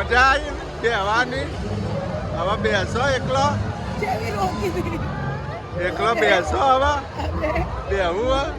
મજા આવી બેહવાની. હવે બેસો એકલો એકલો બેસો હવે બેહવું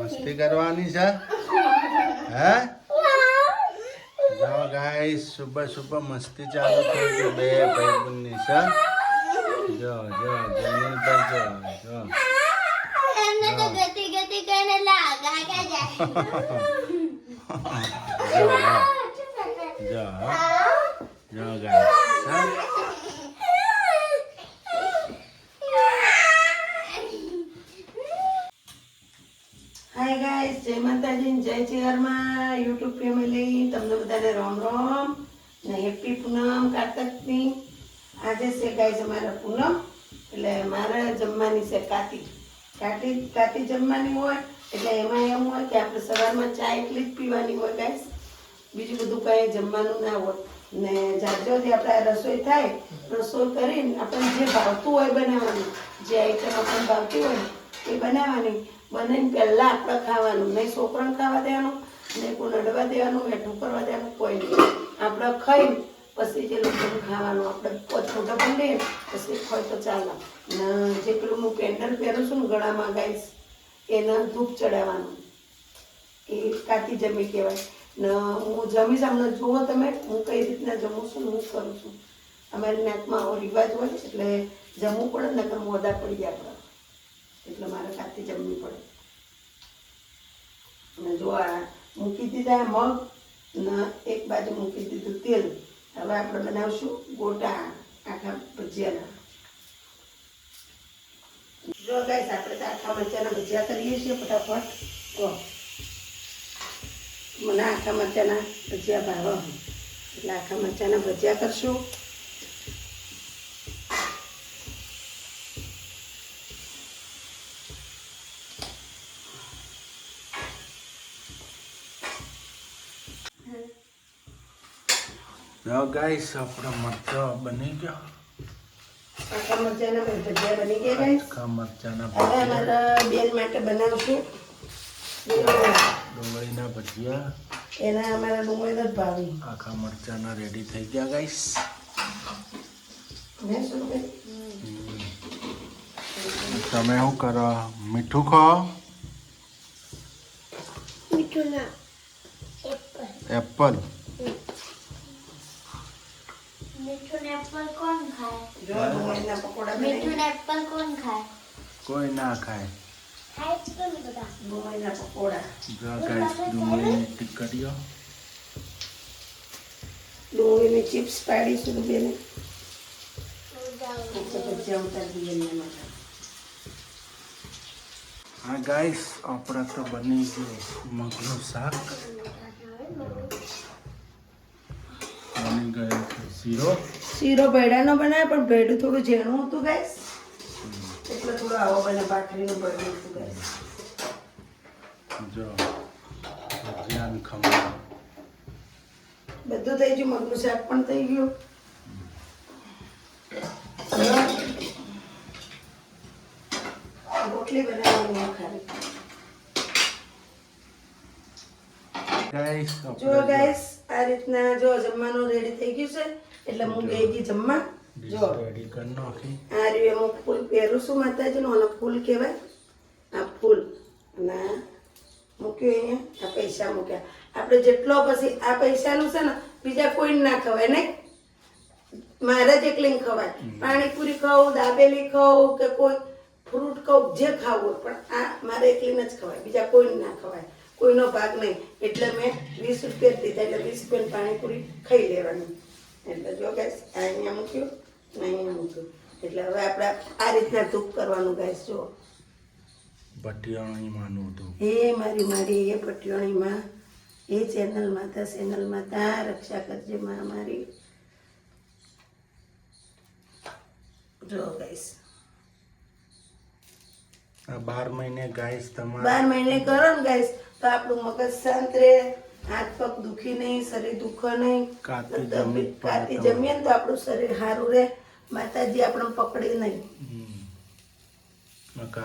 મસ્તી કરવાની છે હે જાઓ ગાઈસ સુબહ સુબહ મસ્તી ચાલુ થઈ ગઈ બે ભાઈબંધની છે જો જો જમીનભાઈ જો જો ગતિ ગતિ કરીને લાગા કે જાય જો જો ગાઈસ હાય ગાઈસ જય માતાજી જય ચેરમાં યુટ્યુબ ફેમિલી તમને બધાને રામ રામ ને હેપી પૂનમ કાર્તકની આજે છે ગાઈસ અમારા પૂનમ એટલે મારે જમવાની છે કાતી જમવાની હોય એટલે એમાં એમ હોય કે આપણે સવારમાં ચા એકલી જ પીવાની હોય ગાઈસ બીજું બધું કાંઈ જમવાનું ના હોય ને જાજોથી આપણે રસોઈ થાય રસોઈ કરીને આપણને જે ભાવતું હોય બનાવવાનું જે આઈટમ આપણને ભાવતી હોય એ બનાવવાની બનાવીને પહેલાં આપણે ખાવાનું નહીં છોકરાને ખાવા દેવાનું નહીં કોઈ નડવા દેવાનું હેઠું કરવા દેવાનું કોઈ નહીં આપણે ખાઈને પછી જે લોકોને ખાવાનું આપણે ફોટો પણ લઈએ પછી ખાય તો ચાલે ને જે પેલું હું પેન્ડલ પહેરું છું ને ગળામાં ગાઈશ એને ધૂપ ચડાવવાનું એ કાતી જમી કહેવાય ને હું જમીશ હમણાં જુઓ તમે હું કઈ રીતના જમું છું ને હું કરું છું અમારી નાતમાં આવો રિવાજ હોય એટલે જમવું પડે ને નકર મોઢા પડી જાય આપણે એટલે મારે કાતી જમવી પડે અને જો આ મૂકી દીધા મગ ને એક બાજુ મૂકી દીધું તેલ હવે આપણે બનાવશું ગોટા આખા ભજીયાના જો ગાઈસ આપણે તો આખા મરચાના ભજીયા કરીએ છીએ ફટાફટ તો મને આખા મરચાના ભજીયા ભાવે એટલે આખા મરચાના ભજીયા કરશું જો ગાઈસ આપણો મરચો બની ગયો આખા મરચાના ભજીયા બની ગયા ગાઈસ આખા મરચાના હવે અમારા બેન માટે બનાવશું ડુંગળીના ભજીયા એના અમારા ડુંગળીના જ ભાવે આખા મરચાના રેડી થઈ ગયા ગાઈસ મેં શું કહ્યું તમે શું કરો મીઠું ખાઓ મીઠું ના એપલ મીઠું ને એપલ કોણ ખાય જો ડુંગળીના પકોડા મીઠું બનાવી ને એપલ કોણ ખાય કોઈ ના ખાય ખાય જ કોણ બધા ડુંગળીના પકોડા જો ગાઈસ ડુંગળીની ટીકડીઓ ડુંગળીની ચિપ્સ પાડીશું બેને ભજીયા ઉતારી દઈએ એના માટે હા ગાઈસ આપણા તો બની ગયું મગનું શાક બની ગયો છે શીરો ભેડાનો બનાવે પણ ભેડું થોડું ઝીણું હતું ગાઈસ એટલે થોડું આવો બને ભાખરીનું ભેડું હતું ગાઈસ જો ભજીયાનું ખમણ બધું થઈ ગયું મગનું શાક પણ થઈ ગયું રોટલી બનાવવાની ખાલી ગાઈસ જો ગાઈસ આ રીતના જો જમવાનું રેડી થઈ ગયું છે એટલે હું બે ગઈ જમવા જો રેડી કરી નાખી આ રીતે હું ફૂલ પહેરું છું માતાજીનું અને ફૂલ કહેવાય આ ફૂલ અને મૂક્યું અહીંયા આ પૈસા મૂક્યા આપણે જેટલો પછી આ પૈસાનું છે ને બીજા કોઈને ના ખવાય નહીં મારે જ એકલીને ખવાય પાણીપુરી ખાવું દાબેલી ખાવું કે કોઈ ફ્રૂટ ખાવું જે ખાવું હોય પણ આ મારે એકલીને જ ખવાય બીજા કોઈને ના ખવાય કોઈનો ભાગ નહીં એટલે મેં 20 રૂપિયા દીધા એટલે 20 રૂપિયાની પાણીપુરી ખાઈ લેવાની એટલે જો ગાઈસ અહીંયા મૂક્યું ને અહીંયા મૂક્યું એટલે હવે આપણે આ રીતના ધૂપ કરવાનું ગાઈસ જો ભટિયાણીમાંનું હતું હે મારી મારી એ ભટિયાણીમાં એ ચેનલ માતા રક્ષા કરજે માં મારી જો ગાઈસ આ 12 મહિને ગાઈસ તમારે 12 મહિને કરો ને ગાઈસ તો આપણું મગજ શાંત રહે, હાથ પગ દુખી નહીં, શરીર દુખે નહીં. કાતી જમીએ ને તો આપણું શરીર સારું રહે, માતાજી આપણે પકડી નહીં.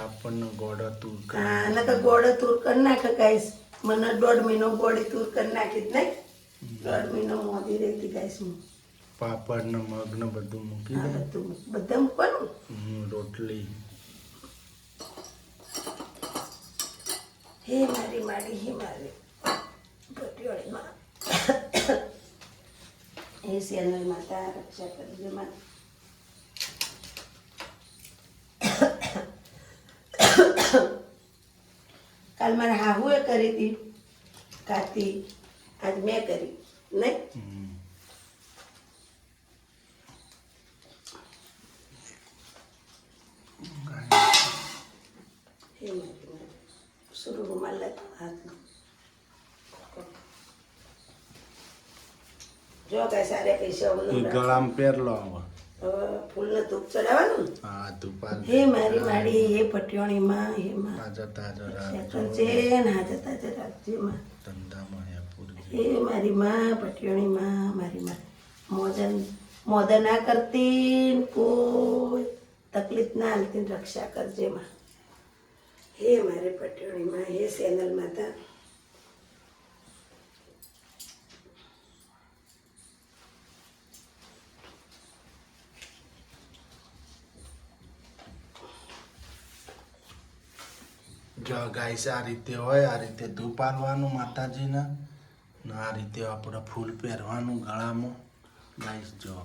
આપણને ગોળો તું હા નકર ગોળો તુર કરી નાખે ગાઈસ. મને 1.5 મહિનો ગોળી તુર કરી નાખી જ નહીં. 1.5 મહિનો મોદી રહેતી ગાઈસ હું. પાપડ ને મગ ને બધું મૂકી દે. બધા મૂકવાનું. રોટલી. હે મારી માડી, હે મારી પટિયોળીમાં હે સેનલ માતા રક્ષા કરજે માં. કાલ મારા હાહુએ કરી હતી કાતી, આજ મેં કરી નહીં. હે મારી શુરુ રૂમાલ લેતો હાથનો. જો કઈ સારે પૈસા ગળામાં પહેરલો હવે ફૂલને ધૂપ ચડાવવાનું. હા તું હે મારી માડી, હે પટિયોણી માં, હે માં તાજા તાજા કરજે ને હાજર તાજર રાખજે માં. ધંધા મળ્યા પૂરી. હે મારી માં પટિયોણી માં, મારી માં મોદા ના કરતી ને કોઈ તકલીફ ના હાલતી ને રક્ષા કરજે માં. હે મારી પટિયોણી માં, હે સેનલ માતા. જો ગાઈસ આ રીતે હોય, આ રીતે ધૂપ આલવાનું માતાજીને ને આ રીતે આપણે ફૂલ પહેરવાનું ગળામાં. ગાઈસ જો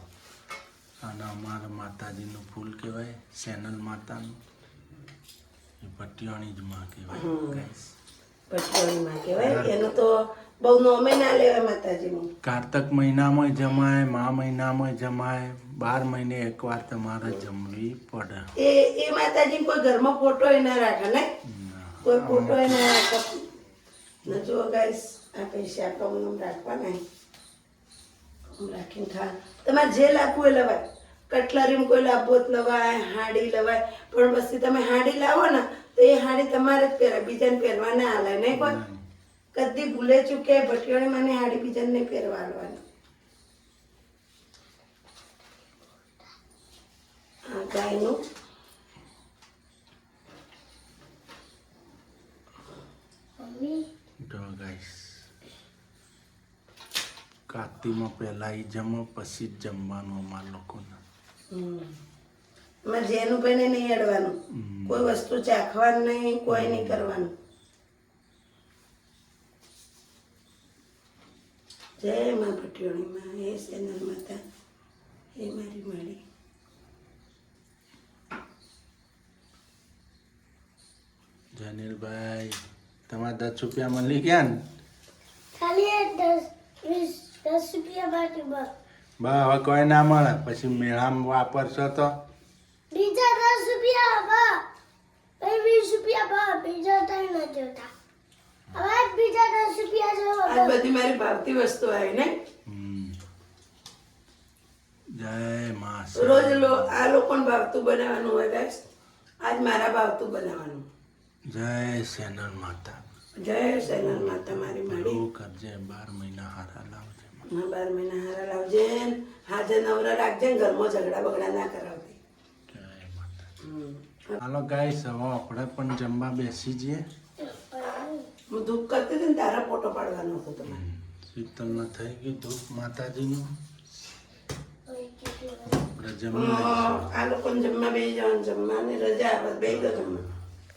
અને અમારા માતાજીનું ફૂલ કહેવાય, સેનલ માતાનું. એ પટિયાણી જ માં કહેવાય ગાઈસ. પટિયોણી માં કહેવાય. એનું તો બહુ નોમે ના લેવાય માતાજીનું. કારતક મહિનામાં જમાય, મા મહિનામાં જમાય, 12 મહિને એકવાર તમારે જમવી પડે. એ માતાજી કોઈ ઘરમાં ફોટો ના રાખે ને, કોઈ ફોટો ના રાખે. ને જો ગાઈસ આ પૈસા કમ રાખવાના, રાખીને ખા. તમારે જે લાવવું એ લવાય. કટલરીમાં કોઈ લાવવો જ લવાય, હાડી લવાય. પણ પછી તમે હાડી લાવો ને તો એ હાડી તમારે જ પહેરાય, બીજાને પહેરવા ના હાલે નહીં. કોઈ કદી ભૂલે ચૂકે ભટિયોળી મને હાડી બીજાને નહીં પહેરવા હાલવાની. આ ગાયનું જો ગાઈસ કાતીમાં પહેલા ઈ જમો પછી જ જમવાનું અમારા લોકોને. એમાં જેનું પણ નહીં અડવાનું, કોઈ વસ્તુ ચાખવાનું નહીં, કોઈ નહીં કરવાનું. જય માં પટિયોણી માં, હે સેનલ માતા, હે મારી માડી. જનીલભાઈ તમારે 10 રૂપિયા મળી ગયા ને? ખાલી 10 રૂપિયા બાકી બસ. બા હવે કોઈ ના મળે, પછી મેળામાં વાપરશો તો બીજા 10 રૂપિયા બા, પછી 20 રૂપિયા બા, બીજા તઈ ન જોતા. હવે બીજા 10 રૂપિયા જો. આ બધી મારી ભાવતી વસ્તુ આવી ને. જય માં. રોજ આ લોકોને ભાવતું બનાવવાનું હોય ગાઈસ. આજ મારા ભાવતું બનાવવાનું. જય સેનલ માતા, જય સેનલ માતા મારી માડી. એવું કરજે, 12 મહિના હારા લાવજે. હા 12 મહિના હારા લાવજે, હાજર નવરા રાખજે, ઘરમાં ઝઘડા બગડા ના કરાવતી. જય માતા. હાલો ગાઈસ હવે આપણે પણ જમવા બેસી જઈએ. હું ધૂપ કરતી હતી ને તારા ફોટો પાડવાનો હતો તમારે. શીતલમાં થઈ ગયું ધૂપ માતાજીનું. આપણે જમી લઈશું. આ લોકોને જમવા બેસી જવાનું, જમવાની રજા આવે બેસી ગયો જમવા.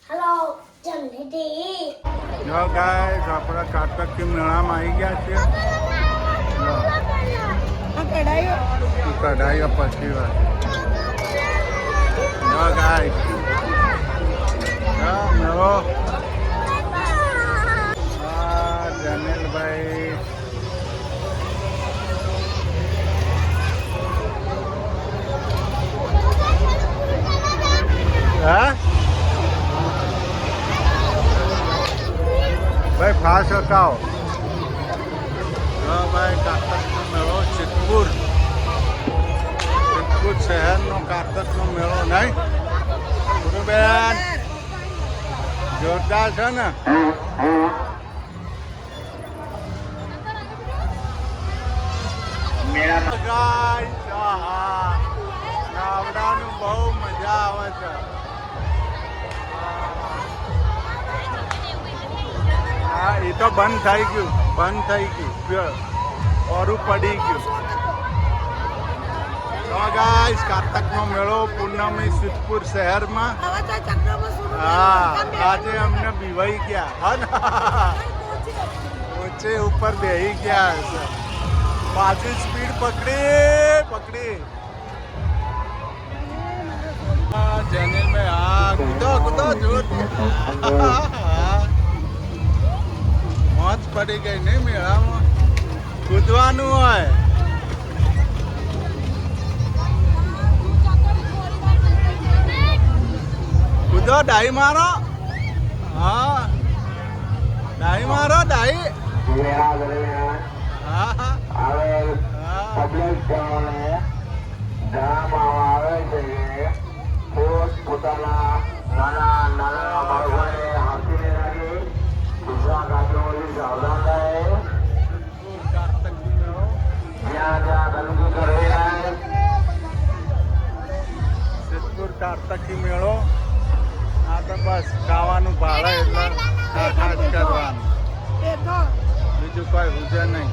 હેલો જલ્દી. જો ગાઈસ આપણે કાતકી મેળામાં આવી ગયા છીએ. કઢાઈઓ પછી વાત. જો ગાઈસ મેળો. જમીલભાઈ હા ભાઈ ફાસ હટાવો. ભાઈ કાતકનો મેળો સિદ્ધપુર શહેરનો કાતકનો મેળો નહીં ગુરુબેન. જોરદાર છે ને ગાવડાનું બહુ મજા આવે છે. હા એ તો બંધ થઈ ગયું ઓરું પડી ગયું. તો ગાઈસ કારતકનો મેળો પૂનમી સિદ્ધપુર શહેરમાં. હા આજે અમને બીવાઈ ગયા હા ને ઊંચે ઉપર બેહી ગયા છે. પાછી સ્પીડ પકડી જેનિલ મેં હા કૂદો જોર મોજ પડી ગઈ નહીં મેળામાં કૂદવાનું હોય. કૂદો ડાઈ મારો હા ડાઈ મારો ડાઈ હા હા પોતાના નાના બાળકોને હાથીને લાગે ગુજરાત ગાડીઓની સાવધાન રહે જ્યાં ગંદકી કરે સિદ્ધપુર કારતકી મેળો. આ તો બસ ખાવાનું ભાડે એટલે ખાસ કરવાનું બીજું કોઈ હુજે નહીં.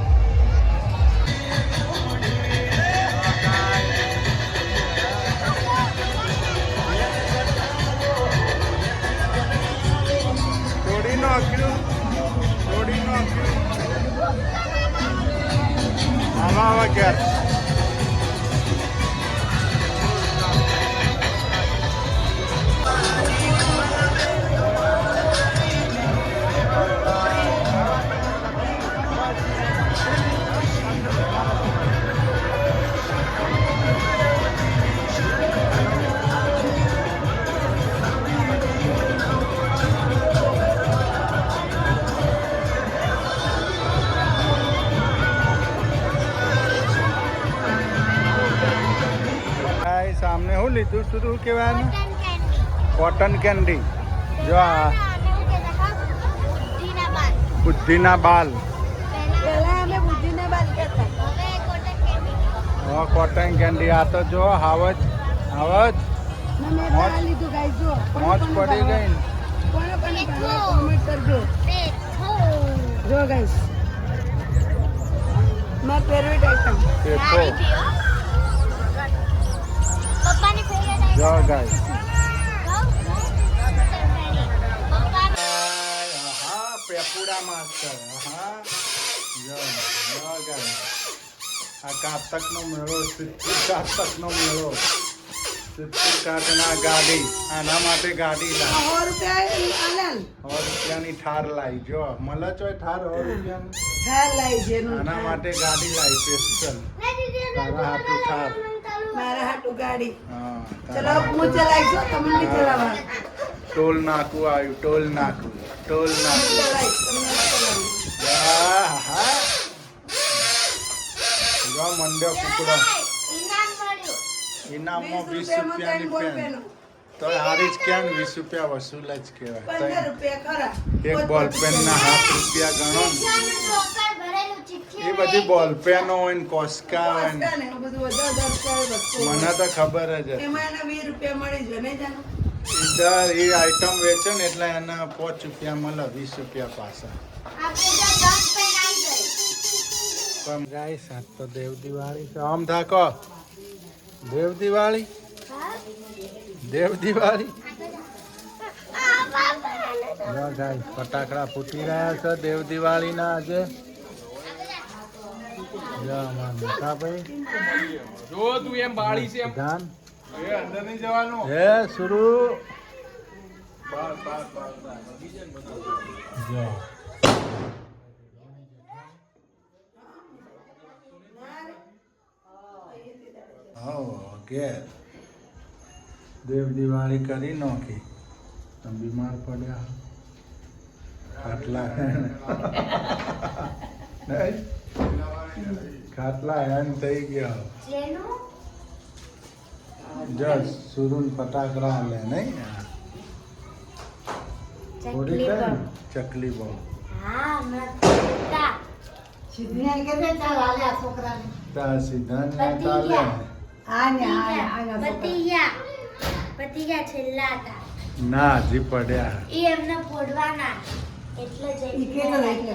તોડી નાખ્યું આમાં ઘેર સામને હું લીધું શું કહેવાય કોટન કેન્ડી. જો આ બુદ્ધિના બાલ કોટન કેન્ડી. આ તો જો હાવજ મોજ પડી ગઈ ને. જો ગાઈસ માય ફેવરેટ આઈટમ જો ગાઈસ પેપુડા માસ્ટર હા જો ગાઈસ આ કારતકનો મેળો સિદ્ધપુર કારતકનો મેળો. સિદ્ધપુર કારતકના ગાડી આના માટે ગાડી લાવી 100 રૂપિયાની ઠાર લાવી. જો મળે છો ઠાર 100 રૂપિયાની હા લાઈ જેનું આના માટે ગાડી લાવી સ્પેશિયલ તારા હાટુ ઠાર. મારા હાટુ ગાડી હા ચલો હું ચલાવીશું તમે નહીં ચલાવવા. ટોલ નાકું આવ્યું ટોલ નાકું ચલાવીશ તમને ચલાવી. હા જો મંડ્યો કુકડો ઇનામમાં 20 રૂપિયાની પેન તો હારી જ ક્યાં 20 રૂપિયા વસૂલ જ કહેવાય. 15 રૂપિયા ખરા એક બોલ પેન ના 7 રૂપિયા ગણો ને. એ બધી બોલ પેનો હોય ને કોસ્કા હોય ને ને બધું વધારે વસ્તુ મને તો ખબર જ હતી. એમાં એના 20 રૂપિયા મળી જાય નહીં જાણો. દર એ આઈટમ વેચે ને એટલે એના 5 રૂપિયા મળે 20 રૂપિયા પાછા. પણ ગાઈસ આજ તો દેવ દિવાળી છે. આમ થાકો દેવ દિવાળી જો ગાઈસ ફટાકડા ફૂટી રહ્યા છે દેવ દિવાળીના આજે. જો અમારા મોટાભાઈ જો તું એમ બાળી છે એમ જાન અંદર નહીં જવાનું. હે શુરુ જો ઘેર દેવ દિવાળી કરી નાખી. તમે બીમાર પડ્યા ખાટલા હેન થઈ ગયા. જસ સુરુન ફટાકડા લે નહીં થોડી ચકલી બમ હા હમણાં સિદ્ધિને કહે છે ચાલ હાલે આ છોકરાને તા સીધા પતી ગયા. આ પતિ ગયા છેલ્લા હતા ના હજી પડ્યા એ એમને ફોડવાના એટલે ઈ કહેતો જઈ એટલે